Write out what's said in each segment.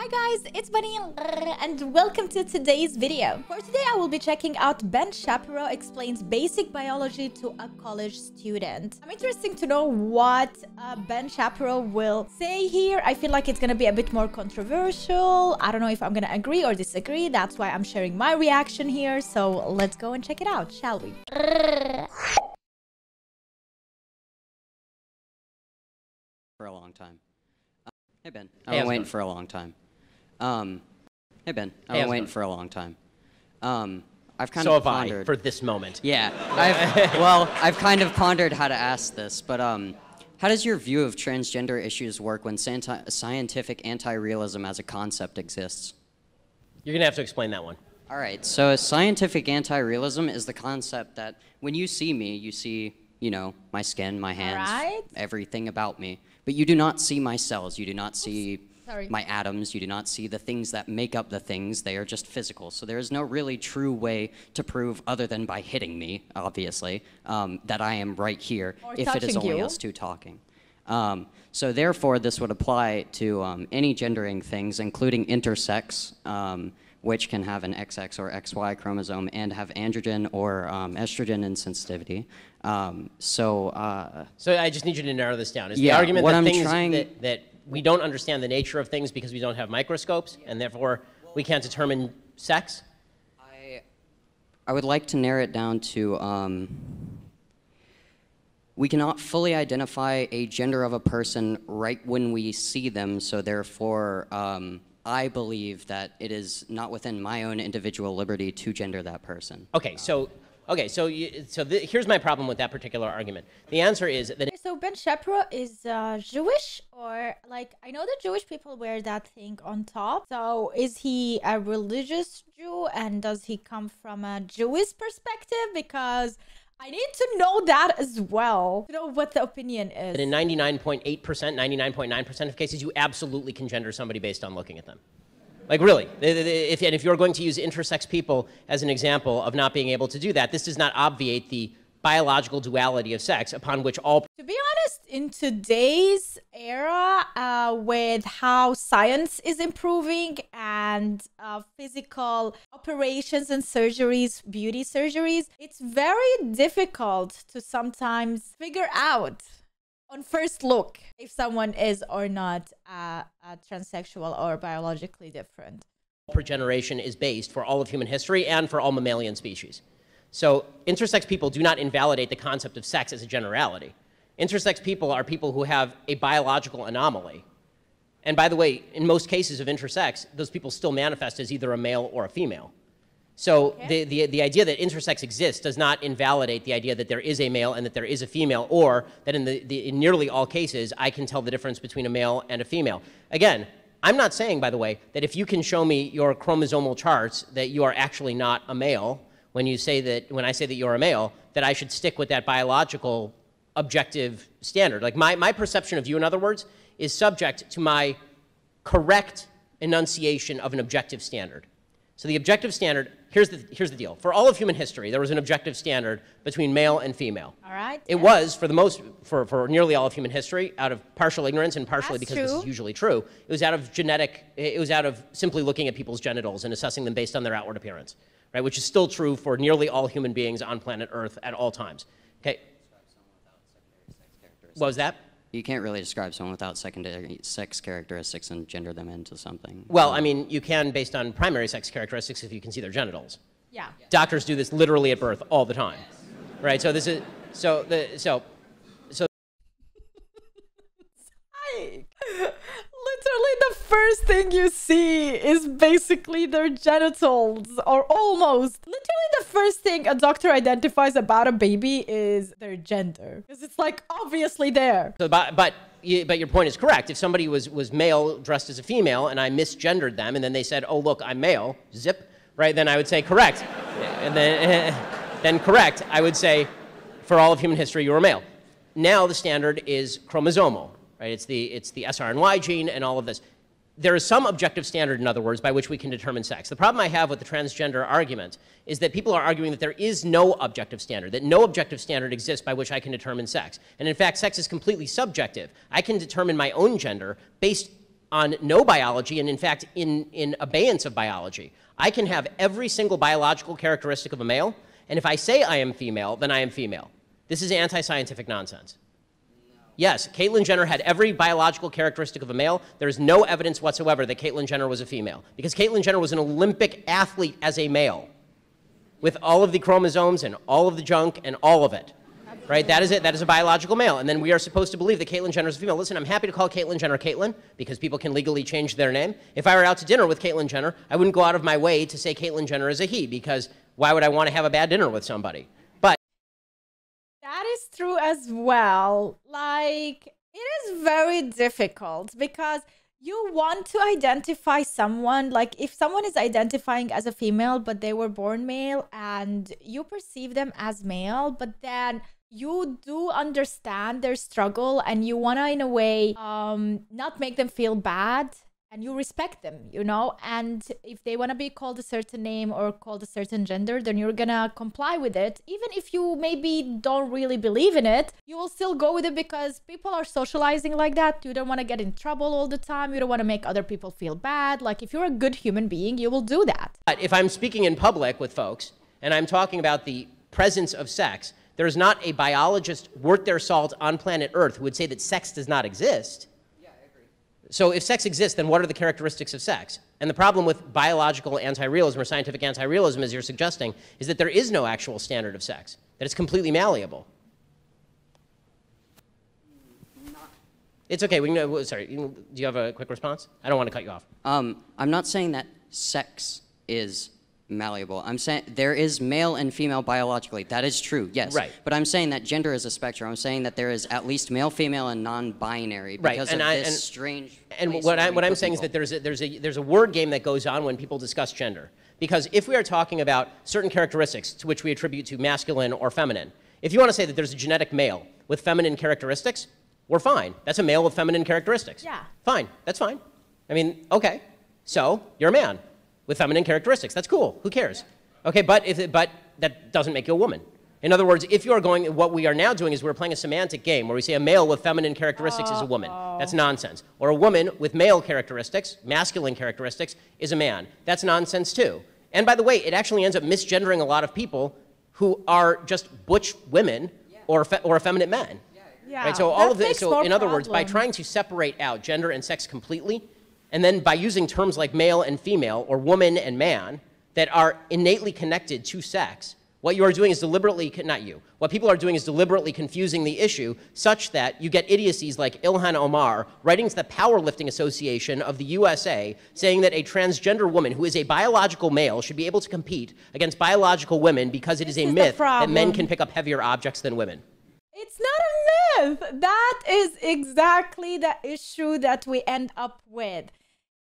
Hi guys, it's Bunny and welcome to today's video. For today I will be checking out Ben Shapiro Explains Basic Biology to a College Student. I'm interested to know what Ben Shapiro will say here. I feel like it's gonna be a bit more controversial. I don't know if I'm gonna agree or disagree. That's why I'm sharing my reaction here. So let's go and check it out, shall we? For a long time. Hey Ben, I've been waiting for a long time. Hey Ben, I've been waiting for a long time. I've kind of pondered for this moment. Yeah, I've kind of pondered how to ask this, but how does your view of transgender issues work when scientific anti-realism as a concept exists? You're gonna have to explain that one. All right, so scientific anti-realism is the concept that when you see me, you see, you know, my skin, my hands, everything about me. But you do not see my cells, you do not see my atoms, you do not see the things that make up the things, they are just physical. So there is no really true way to prove, other than by hitting me, obviously, that I am right here, if it is only us two talking. So therefore, this would apply to any gendering things, including intersex, which can have an XX or XY chromosome and have androgen or estrogen insensitivity. So I just need you to narrow this down. Is the argument that that we don't understand the nature of things because we don't have microscopes, and therefore we can't determine sex? I would like to narrow it down to we cannot fully identify a gender of a person right when we see them, so therefore I believe that it is not within my own individual liberty to gender that person. Okay, so here's my problem with that particular argument. The answer is that... So Ben Shapiro is Jewish, or like, I know that Jewish people wear that thing on top. So is he a religious Jew, and does he come from a Jewish perspective? Because I need to know that as well, to know what the opinion is. In 99.8%, 99.9% of cases, you absolutely can gender somebody based on looking at them. Like, really. If you're going to use intersex people as an example of not being able to do that, this does not obviate the biological duality of sex upon which all... To be honest, in today's era, with how science is improving and physical operations and surgeries, beauty surgeries, it's very difficult to sometimes figure out on first look if someone is or not transsexual or biologically different. Progeneration is based for all of human history and for all mammalian species. So intersex people do not invalidate the concept of sex as a generality. Intersex people are people who have a biological anomaly. And by the way, in most cases of intersex, those people still manifest as either a male or a female. So the idea that intersex exists does not invalidate the idea that there is a male and that there is a female, or that in nearly all cases, I can tell the difference between a male and a female. Again, I'm not saying, by the way, that if you can show me your chromosomal charts that you are actually not a male, when I say that you're a male, that I should stick with that biological objective standard. Like my perception of you, in other words, is subject to my correct enunciation of an objective standard. So the objective standard, here's the deal. For all of human history, there was an objective standard between male and female. All right. It was, for nearly all of human history, out of partial ignorance and partially because this is usually true, it was out of simply looking at people's genitals and assessing them based on their outward appearance, right? Which is still true for nearly all human beings on planet Earth at all times. Okay. What was that? You can't really describe someone without secondary sex characteristics and gender them into something. Well, I mean, you can based on primary sex characteristics if you can see their genitals. Yeah. Doctors do this literally at birth all the time, right? So this is Literally the first thing you see is basically their genitals, or almost. Literally the first thing a doctor identifies about a baby is their gender, because it's like obviously there. So, but your point is correct. If somebody was male dressed as a female and I misgendered them, and then they said, "Oh look, I'm male," zip, right? Then I would say correct, and then correct. I would say, for all of human history, you were male. Now the standard is chromosomal. Right? It's the SRNY gene and all of this. There is some objective standard, in other words, by which we can determine sex. The problem I have with the transgender argument is that people are arguing that there is no objective standard, that no objective standard exists by which I can determine sex. And in fact, sex is completely subjective. I can determine my own gender based on no biology and, in fact, in abeyance of biology. I can have every single biological characteristic of a male, and if I say I am female, then I am female. This is anti-scientific nonsense. Yes, Caitlyn Jenner had every biological characteristic of a male. There is no evidence whatsoever that Caitlyn Jenner was a female, because Caitlyn Jenner was an Olympic athlete as a male, with all of the chromosomes and all of the junk and all of it. Right? That is it. That is a biological male. And then we are supposed to believe that Caitlyn Jenner is a female. Listen, I'm happy to call Caitlyn Jenner Caitlyn, because people can legally change their name. If I were out to dinner with Caitlyn Jenner, I wouldn't go out of my way to say Caitlyn Jenner is a he, because why would I want to have a bad dinner with somebody? But that is true as well. Like, it is very difficult because you want to identify someone, like if someone is identifying as a female, but they were born male and you perceive them as male, but then you do understand their struggle and you want to, in a way, not make them feel bad, and you respect them, you know? And if they want to be called a certain name or called a certain gender, then you're gonna comply with it. Even if you maybe don't really believe in it, you will still go with it because people are socializing like that. You don't want to get in trouble all the time. You don't want to make other people feel bad. Like, if you're a good human being, you will do that. But if I'm speaking in public with folks and I'm talking about the presence of sex, there's not a biologist worth their salt on planet Earth who would say that sex does not exist. Yeah, I agree. So if sex exists, then what are the characteristics of sex? And the problem with biological anti-realism or scientific anti-realism, as you're suggesting, is that there is no actual standard of sex, that it's completely malleable. It's okay. We can, sorry, do you have a quick response? I don't want to cut you off. I'm not saying that sex is malleable. I'm saying there is male and female biologically. That is true, yes. Right. But I'm saying that gender is a spectrum. I'm saying that there is at least male, female, and non-binary because of this strange. And what I'm saying is that there's a word game that goes on when people discuss gender. Because if we are talking about certain characteristics to which we attribute to masculine or feminine, if you want to say that there's a genetic male with feminine characteristics, we're fine. That's a male with feminine characteristics. Yeah. Fine. That's fine. I mean, okay. So you're a man with feminine characteristics. That's cool. Who cares? Okay, but that doesn't make you a woman. In other words, if you are going, what we are now doing is we're playing a semantic game where we say a male with feminine characteristics is a woman. That's nonsense. Or a woman with male characteristics, masculine characteristics, is a man. That's nonsense too. And by the way, it actually ends up misgendering a lot of people who are just butch women or effeminate men. Yeah, right? So all of this. So in other words, by trying to separate out gender and sex completely, and then by using terms like male and female or woman and man that are innately connected to sex, what you are doing is deliberately, not you, what people are doing is deliberately confusing the issue such that you get idiocies like Ilhan Omar writing to the Powerlifting Association of the USA saying that a transgender woman who is a biological male should be able to compete against biological women because it is a myth that men can pick up heavier objects than women. It's not a myth. That is exactly the issue that we end up with.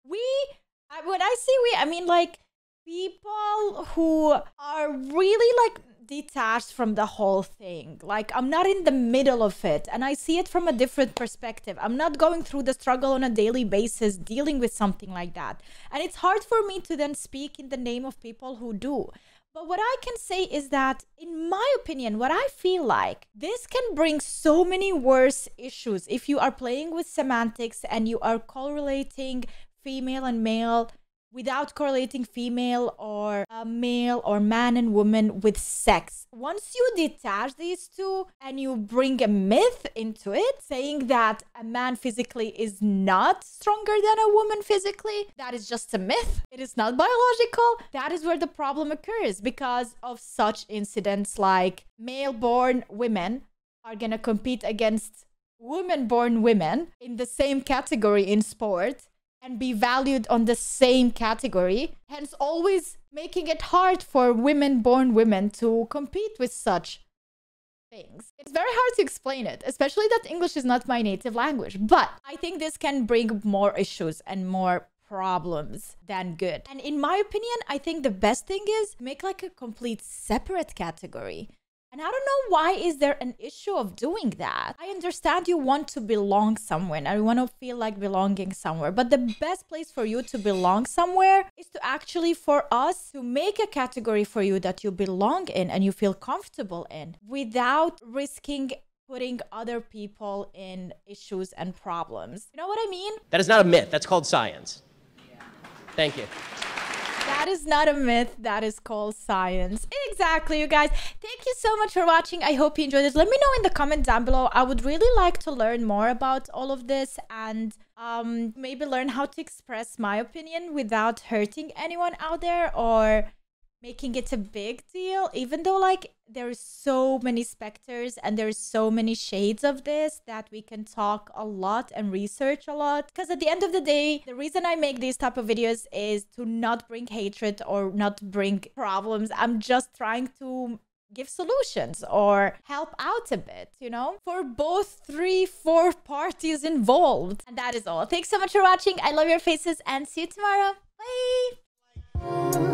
When I say we, I mean like people who are really like detached from the whole thing. Like, I'm not in the middle of it and I see it from a different perspective. I'm not going through the struggle on a daily basis dealing with something like that. And it's hard for me to then speak in the name of people who do. But what I can say is that, in my opinion, what I feel like, this can bring so many worse issues if you are playing with semantics and you are correlating female and male without correlating female or male or man and woman with sex. Once you detach these two and you bring a myth into it, saying that a man physically is not stronger than a woman physically, that is just a myth. It is not biological. That is where the problem occurs because of such incidents like male-born women are gonna compete against women-born women in the same category in sport and be valued on the same category, hence always making it hard for women-born women to compete with such things. It's very hard to explain it, especially that English is not my native language, but I think this can bring more issues and more problems than good. And in my opinion, I think the best thing is make like a complete separate category. And I don't know why is there an issue of doing that. I understand you want to belong somewhere and you want to feel like belonging somewhere. But the best place for you to belong somewhere is to actually, for us, to make a category for you that you belong in and you feel comfortable in without risking putting other people in issues and problems. You know what I mean? That is not a myth. That's called science. Thank you. That is not a myth. That is called science. Exactly, you guys. Thank you so much for watching. I hope you enjoyed this. Let me know in the comment down below. I would really like to learn more about all of this and maybe learn how to express my opinion without hurting anyone out there or making it a big deal, even though like there's so many specters and there's so many shades of this that we can talk a lot and research a lot. Because at the end of the day, the reason I make these type of videos is to not bring hatred or not bring problems. I'm just trying to give solutions or help out a bit, you know, for both 3-4 parties involved. And that is all. Thanks so much for watching. I love your faces and see you tomorrow. Bye.